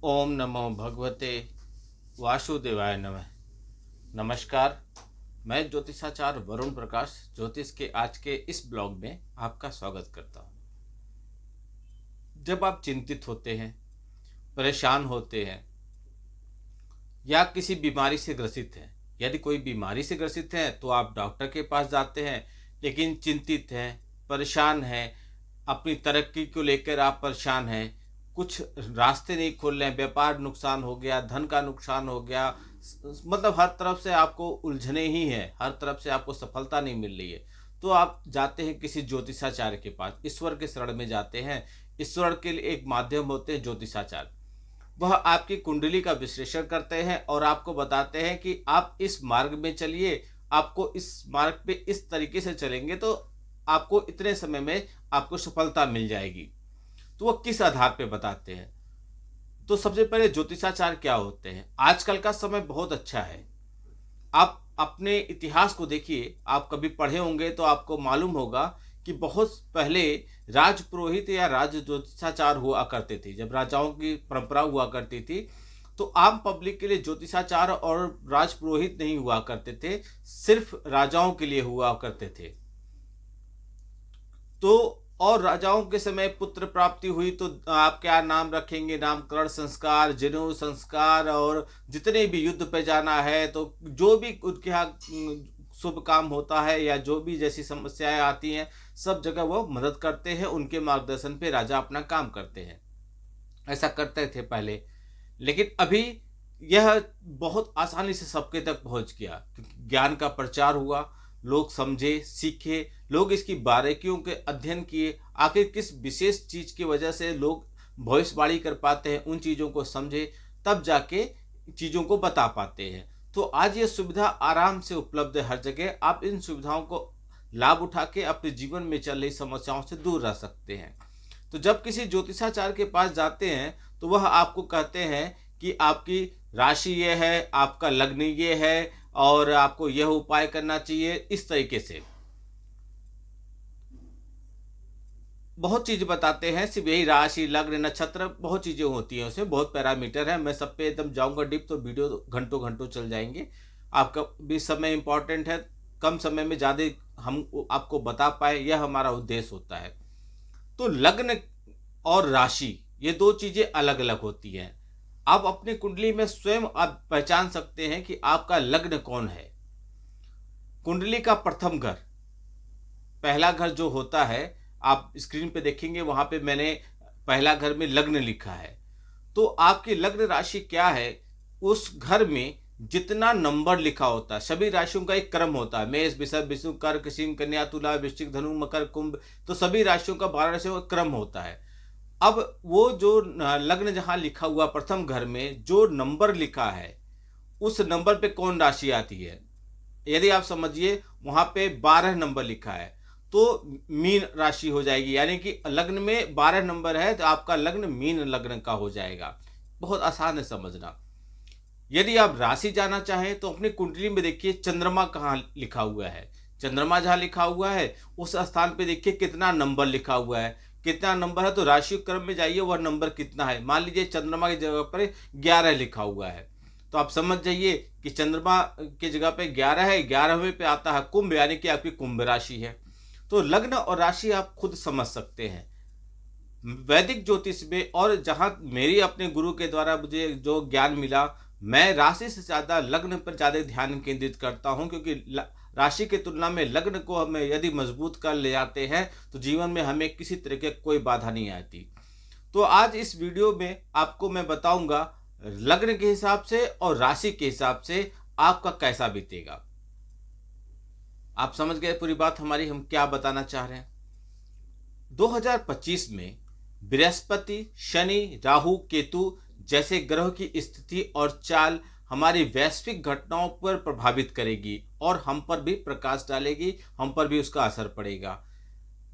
ओम नमो भगवते वासुदेवाय नमः। नमस्कार। मैं ज्योतिषाचार्य वरुण प्रकाश ज्योतिष के आज के इस ब्लॉग में आपका स्वागत करता हूँ। जब आप चिंतित होते हैं, परेशान होते हैं या किसी बीमारी से ग्रसित हैं, यदि कोई बीमारी से ग्रसित हैं तो आप डॉक्टर के पास जाते हैं, लेकिन चिंतित हैं, परेशान हैं, अपनी तरक्की को लेकर आप परेशान हैं, कुछ रास्ते नहीं खोल रहे हैं, व्यापार नुकसान हो गया, धन का नुकसान हो गया, मतलब हर तरफ से आपको उलझने ही हैं, हर तरफ से आपको सफलता नहीं मिल रही है, तो आप जाते हैं किसी ज्योतिषाचार्य के पास, ईश्वर के शरण में जाते हैं। ईश्वर के लिए एक माध्यम होते हैं ज्योतिषाचार्य। वह आपकी कुंडली का विश्लेषण करते हैं और आपको बताते हैं कि आप इस मार्ग में चलिए, आपको इस मार्ग पे इस तरीके से चलेंगे तो आपको इतने समय में आपको सफलता मिल जाएगी। तो वह किस आधार पे बताते हैं? तो सबसे पहले ज्योतिषाचार्य क्या होते हैं? आजकल का समय बहुत अच्छा है। आप अपने इतिहास को देखिए, आप कभी पढ़े होंगे तो आपको मालूम होगा कि बहुत पहले राजपुरोहित या राज ज्योतिषाचार्य हुआ करते थे। जब राजाओं की परंपरा हुआ करती थी तो आम पब्लिक के लिए ज्योतिषाचार्य और राजपुरोहित नहीं हुआ करते थे, सिर्फ राजाओं के लिए हुआ करते थे। तो और राजाओं के समय पुत्र प्राप्ति हुई तो आप क्या नाम रखेंगे, नामकरण संस्कार, जनेऊ संस्कार, और जितने भी युद्ध पे जाना है तो जो भी उनके यहाँ शुभ काम होता है या जो भी जैसी समस्याएं आती हैं, सब जगह वो मदद करते हैं। उनके मार्गदर्शन पे राजा अपना काम करते हैं, ऐसा करते थे पहले। लेकिन अभी यह बहुत आसानी से सबके तक पहुंच गया, क्योंकि ज्ञान का प्रचार हुआ, लोग समझे, सीखे, लोग इसकी बारीकियों के अध्ययन किए, आखिर किस विशेष चीज की वजह से लोग भविष्यवाणी कर पाते हैं, उन चीजों को समझे, तब जाके चीजों को बता पाते हैं। तो आज ये सुविधा आराम से उपलब्ध है हर जगह। आप इन सुविधाओं को लाभ उठा के अपने जीवन में चल रही समस्याओं से दूर रह सकते हैं। तो जब किसी ज्योतिषाचार्य के पास जाते हैं तो वह आपको कहते हैं कि आपकी राशि ये है, आपका लग्न ये है और आपको यह उपाय करना चाहिए, इस तरीके से बहुत चीज बताते हैं। सिर्फ यही राशि, लग्न, नक्षत्र, बहुत चीजें होती हैं, उसमें बहुत पैरामीटर है। मैं सब पे एकदम जाऊंगा डिप तो वीडियो घंटों घंटों चल जाएंगे। आपका भी समय इंपॉर्टेंट है, कम समय में ज़्यादा हम आपको बता पाए, यह हमारा उद्देश्य होता है। तो लग्न और राशि ये दो चीजें अलग अलग होती हैं। आप अपनी कुंडली में स्वयं आप पहचान सकते हैं कि आपका लग्न कौन है। कुंडली का प्रथम घर, पहला घर जो होता है, आप स्क्रीन पे देखेंगे वहां पे मैंने पहला घर में लग्न लिखा है। तो आपकी लग्न राशि क्या है, उस घर में जितना नंबर लिखा होता है, सभी राशियों का एक क्रम होता है, मेष, वृषभ, विषु, कर्क, सिंह, कन्या, तुला, वृश्चिक, धनु, मकर, कुंभ, तो सभी राशियों का 12 राशियों का क्रम होता है। अब वो जो लग्न जहां लिखा हुआ प्रथम घर में जो नंबर लिखा है, उस नंबर पे कौन राशि आती है? यदि आप समझिए वहां पे 12 नंबर लिखा है तो मीन राशि हो जाएगी, यानी कि लग्न में 12 नंबर है तो आपका लग्न मीन लग्न का हो जाएगा। बहुत आसान है समझना। यदि आप राशि जाना चाहें तो अपनी कुंडली में देखिए चंद्रमा कहाँ लिखा हुआ है। चंद्रमा जहाँ लिखा हुआ है उस स्थान पे देखिए कितना नंबर लिखा हुआ है, कितना नंबर है तो राशि क्रम में जाइए, वह नंबर कितना है। मान लीजिए चंद्रमा की जगह पर 11 लिखा हुआ है तो आप समझ जाइए कि चंद्रमा की जगह पे 11 है, 11वें पे आता है कुंभ, यानी कि आपकी कुंभ राशि है। तो लग्न और राशि आप खुद समझ सकते हैं। वैदिक ज्योतिष में और जहां मेरी अपने गुरु के द्वारा मुझे जो ज्ञान मिला, मैं राशि से ज़्यादा लग्न पर ज़्यादा ध्यान केंद्रित करता हूं, क्योंकि राशि की तुलना में लग्न को हमें यदि मजबूत कर ले जाते हैं तो जीवन में हमें किसी तरह की कोई बाधा नहीं आती। तो आज इस वीडियो में आपको मैं बताऊंगा लग्न के हिसाब से और राशि के हिसाब से आपका कैसा बीतेगा। आप समझ गए पूरी बात हमारी, हम क्या बताना चाह रहे हैं। 2025 में बृहस्पति, शनि, राहु, केतु जैसे ग्रह की स्थिति और चाल हमारी वैश्विक घटनाओं पर प्रभावित करेगी और हम पर भी प्रकाश डालेगी, हम पर भी उसका असर पड़ेगा।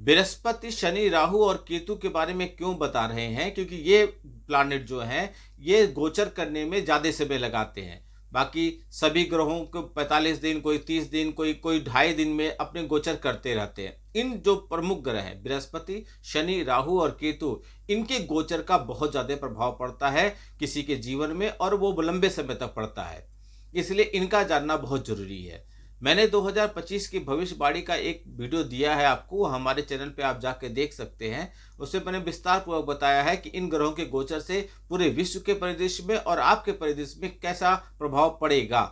बृहस्पति, शनि, राहु और केतु के बारे में क्यों बता रहे हैं? क्योंकि ये प्लैनेट जो हैं ये गोचर करने में ज़्यादा समय लगाते हैं। बाकी सभी ग्रहों को 45 दिन, कोई 30 दिन, कोई कोई 2.5 दिन में अपने गोचर करते रहते हैं। इन जो प्रमुख ग्रह हैं बृहस्पति, शनि, राहु और केतु, इनके गोचर का बहुत ज़्यादा प्रभाव पड़ता है किसी के जीवन में, और वो लंबे समय तक पड़ता है। इसलिए इनका जानना बहुत ज़रूरी है। मैंने 2025 की भविष्यवाणी का एक वीडियो दिया है आपको, हमारे चैनल पे आप जाके देख सकते हैं। उसमें मैंने विस्तार पूर्वक बताया है कि इन ग्रहों के गोचर से पूरे विश्व के परिदृश्य में और आपके परिदृश्य में कैसा प्रभाव पड़ेगा।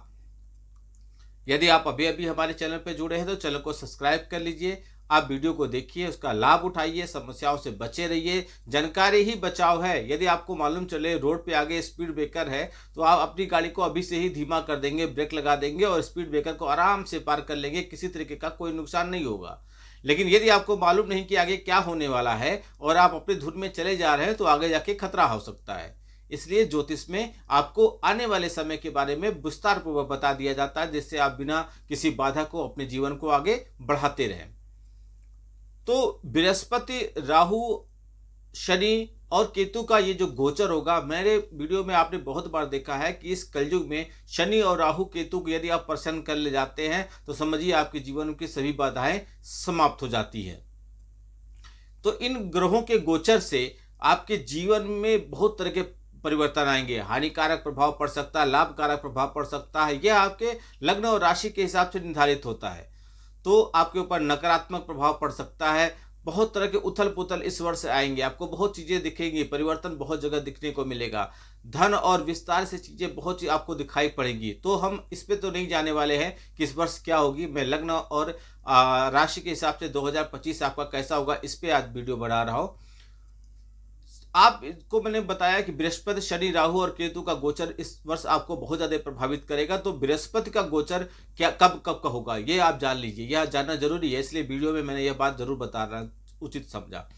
यदि आप अभी अभी हमारे चैनल पर जुड़े हैं तो चैनल को सब्सक्राइब कर लीजिए। आप वीडियो को देखिए, उसका लाभ उठाइए, समस्याओं से बचे रहिए। जानकारी ही बचाव है। यदि आपको मालूम चले रोड पे आगे स्पीड ब्रेकर है तो आप अपनी गाड़ी को अभी से ही धीमा कर देंगे, ब्रेक लगा देंगे और स्पीड ब्रेकर को आराम से पार कर लेंगे, किसी तरीके का कोई नुकसान नहीं होगा। लेकिन यदि आपको मालूम नहीं कि आगे क्या होने वाला है और आप अपनी धुन में चले जा रहे हैं तो आगे जाके खतरा हो सकता है। इसलिए ज्योतिष में आपको आने वाले समय के बारे में विस्तार पूर्वक बता दिया जाता है, जिससे आप बिना किसी बाधा को अपने जीवन को आगे बढ़ाते रहें। तो बृहस्पति, राहु, शनि और केतु का ये जो गोचर होगा, मेरे वीडियो में आपने बहुत बार देखा है कि इस कलयुग में शनि और राहु केतु को यदि आप प्रसन्न कर ले जाते हैं तो समझिए आपके जीवन की सभी बाधाएं समाप्त हो जाती हैं। तो इन ग्रहों के गोचर से आपके जीवन में बहुत तरह के परिवर्तन आएंगे। हानिकारक प्रभाव पड़ सकता है, लाभकारक प्रभाव पड़ सकता है। यह आपके लग्न और राशि के हिसाब से निर्धारित होता है। तो आपके ऊपर नकारात्मक प्रभाव पड़ सकता है। बहुत तरह के उथल पुथल इस वर्ष आएंगे, आपको बहुत चीज़ें दिखेंगी, परिवर्तन बहुत जगह दिखने को मिलेगा। धन और विस्तार से चीज़ें बहुत सी आपको दिखाई पड़ेंगी। तो हम इस पे तो नहीं जाने वाले हैं कि इस वर्ष क्या होगी। मैं लग्न और राशि के हिसाब से 2025 आपका कैसा होगा, इस पे आज वीडियो बना रहा हूँ। आपको मैंने बताया कि बृहस्पति, शनि, राहु और केतु का गोचर इस वर्ष आपको बहुत ज्यादा प्रभावित करेगा। तो बृहस्पति का गोचर क्या कब कब का होगा ये आप जान लीजिए, यह जानना जरूरी है, इसलिए वीडियो में मैंने यह बात जरूर बता रहा उचित समझा।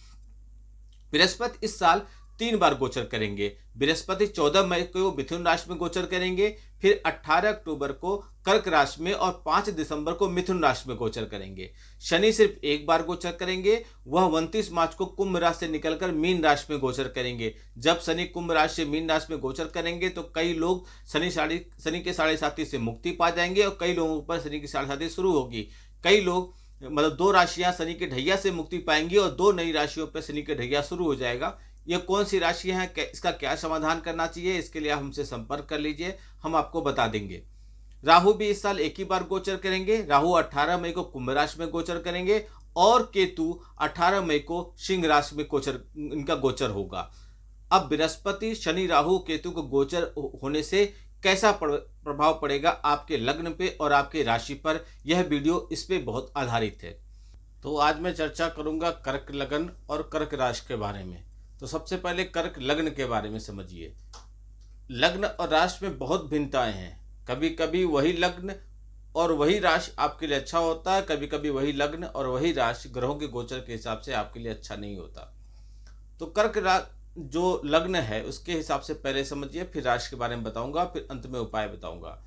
बृहस्पति इस साल 3 बार गोचर करेंगे। बृहस्पति 14 मई को मिथुन राशि में गोचर करेंगे, फिर 18 अक्टूबर को कर्क राशि में और 5 दिसंबर को मिथुन राशि में गोचर करेंगे। शनि सिर्फ एक बार गोचर करेंगे, वह 29 मार्च को कुंभ राशि से निकलकर मीन राशि में गोचर करेंगे। जब शनि कुंभ राशि से मीन राशि में गोचर करेंगे तो कई लोग शनि के साढ़े साथी से मुक्ति पा जाएंगे और कई लोगों पर शनि की साढ़े साथी शुरू होगी। कई लोग मतलब 2 राशियां शनि के ढैया से मुक्ति पाएंगी और 2 नई राशियों पर शनि के ढैया शुरू हो जाएगा। ये कौन सी राशियां हैं, इसका क्या समाधान करना चाहिए, इसके लिए आप हमसे संपर्क कर लीजिए, हम आपको बता देंगे। राहु भी इस साल एक ही बार गोचर करेंगे। राहु 18 मई को कुंभ राशि में गोचर करेंगे और केतु 18 मई को सिंह राशि में इनका गोचर होगा। अब बृहस्पति, शनि, राहु, केतु को गोचर होने से कैसा प्रभाव पड़ेगा आपके लग्न पे और आपके राशि पर, यह वीडियो इस पे बहुत आधारित है। तो आज मैं चर्चा करूंगा कर्क लग्न और कर्क राशि के बारे में। तो सबसे पहले कर्क लग्न के बारे में समझिए। लग्न और राशि में बहुत भिन्नताएं हैं। कभी कभी वही लग्न और वही राशि आपके लिए अच्छा होता है, कभी कभी वही लग्न और वही राशि ग्रहों के गोचर के हिसाब से आपके लिए अच्छा नहीं होता। तो कर्क जो लग्न है उसके हिसाब से पहले समझिए, फिर राशि के बारे में बताऊंगा, फिर अंत में उपाय बताऊंगा।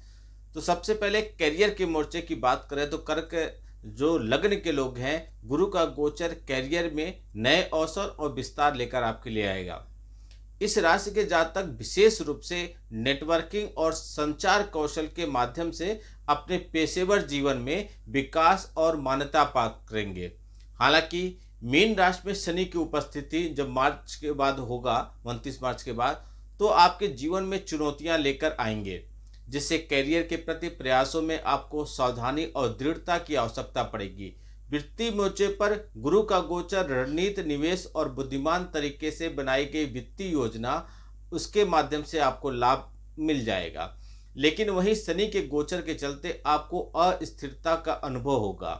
तो सबसे पहले कैरियर के मोर्चे की बात करें तो कर्क जो लग्न के लोग हैं, गुरु का गोचर कैरियर में नए अवसर और विस्तार लेकर आपके लिए आएगा। इस राशि के जातक विशेष रूप से नेटवर्किंग और संचार कौशल के माध्यम से अपने पेशेवर जीवन में विकास और मान्यता प्राप्त करेंगे। हालांकि मीन राशि में शनि की उपस्थिति जब मार्च के बाद होगा, 29 मार्च के बाद, तो आपके जीवन में चुनौतियां लेकर आएंगे, जिससे कैरियर के प्रति प्रयासों में आपको सावधानी और दृढ़ता की आवश्यकता पड़ेगी। वित्तीय मोर्चे पर गुरु का गोचर रणनीति, निवेश और बुद्धिमान तरीके से बनाई गई वित्तीय योजना, उसके माध्यम से आपको लाभ मिल जाएगा। लेकिन वहीं शनि के गोचर के चलते आपको अस्थिरता का अनुभव होगा।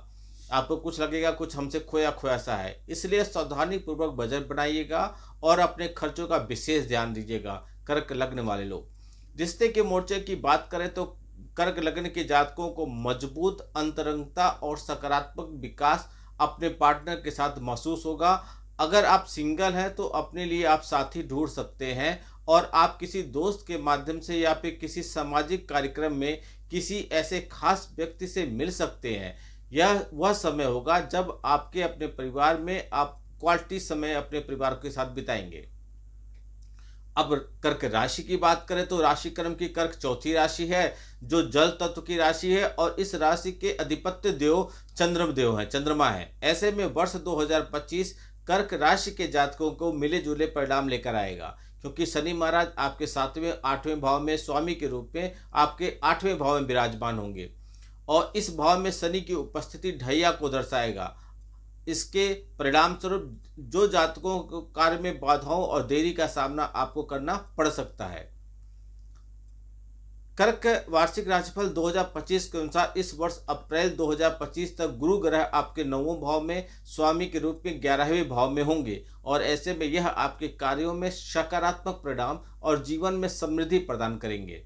आपको कुछ लगेगा कुछ हमसे खोया खोया सा है, इसलिए सावधानी पूर्वक बजट बनाइएगा और अपने खर्चों का विशेष ध्यान दीजिएगा। कर्क लग्न वाले लोग रिश्ते के मोर्चे की बात करें तो कर्क लग्न के जातकों को मजबूत अंतरंगता और सकारात्मक विकास अपने पार्टनर के साथ महसूस होगा। अगर आप सिंगल हैं तो अपने लिए आप साथी ढूंढ सकते हैं और आप किसी दोस्त के माध्यम से या फिर किसी सामाजिक कार्यक्रम में किसी ऐसे खास व्यक्ति से मिल सकते हैं। यह वह समय होगा जब आपके अपने परिवार में आप क्वालिटी समय अपने परिवार के साथ बिताएंगे। अब कर्क राशि की बात करें तो राशि क्रम की कर्क चौथी राशि है, जो जल तत्व की राशि है, और इस राशि के अधिपत्य देव चंद्रदेव है, चंद्रमा है। ऐसे में वर्ष 2025 कर्क राशि के जातकों को मिले जुले परिणाम लेकर आएगा, क्योंकि शनि महाराज आपके 7वें 8वें भाव में स्वामी के रूप में आपके 8वें भाव में विराजमान होंगे, और इस भाव में शनि की उपस्थिति ढैया को दर्शाएगा। इसके परिणाम स्वरूप जो जातकों को कार्य में बाधाओं और देरी का सामना आपको करना पड़ सकता है। कर्क वार्षिक राशिफल 2025 के अनुसार इस वर्ष अप्रैल 2025 तक गुरु ग्रह आपके 9वें भाव में स्वामी के रूप में 11वें भाव में होंगे, और ऐसे में यह आपके कार्यों में सकारात्मक परिणाम और जीवन में समृद्धि प्रदान करेंगे।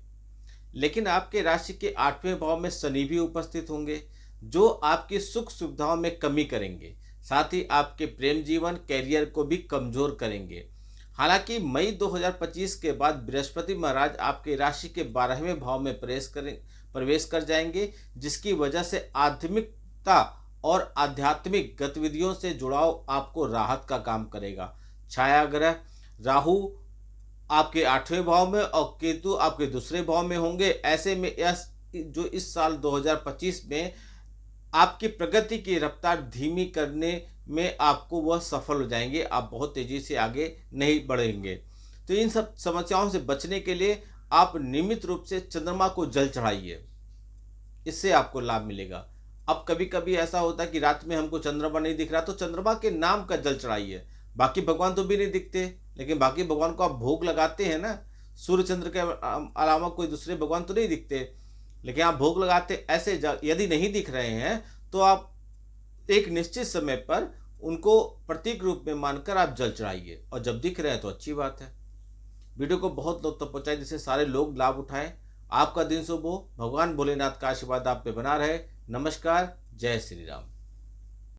लेकिन आपके राशि के 8वें भाव में शनि भी उपस्थित होंगे, जो आपकी सुख सुविधाओं में कमी करेंगे, साथ ही आपके प्रेम जीवन कैरियर को भी कमजोर करेंगे। हालांकि मई 2025 के बाद बृहस्पति महाराज आपके राशि के 12वें भाव में प्रवेश कर जाएंगे, जिसकी वजह से आध्यात्मिकता और आध्यात्मिक गतिविधियों से जुड़ाव आपको राहत का काम करेगा। छाया ग्रह राहु आपके 8वें भाव में और केतु आपके दूसरे भाव में होंगे। ऐसे में जो इस साल 2025 में आपकी प्रगति की रफ्तार धीमी करने में आपको वह सफल हो जाएंगे, आप बहुत तेजी से आगे नहीं बढ़ेंगे। तो इन सब समस्याओं से बचने के लिए आप नियमित रूप से चंद्रमा को जल चढ़ाइए, इससे आपको लाभ मिलेगा। अब कभी कभी ऐसा होता है कि रात में हमको चंद्रमा नहीं दिख रहा, तो चंद्रमा के नाम का जल चढ़ाइए। बाकी भगवान तो भी नहीं दिखते, लेकिन बाकी भगवान को आप भोग लगाते हैं ना, सूर्य चंद्र के अलावा कोई दूसरे भगवान तो नहीं दिखते, लेकिन आप भोग लगाते। ऐसे यदि नहीं दिख रहे हैं तो आप एक निश्चित समय पर उनको प्रतीक रूप में मानकर आप जल चढ़ाइए, और जब दिख रहे हैं तो अच्छी बात है। वीडियो को बहुत लोग तक पहुंचाएं, जिससे सारे लोग लाभ उठाएं। आपका दिन शुभ हो, भगवान भोलेनाथ का आशीर्वाद आप पे बना रहे। नमस्कार, जय श्री राम।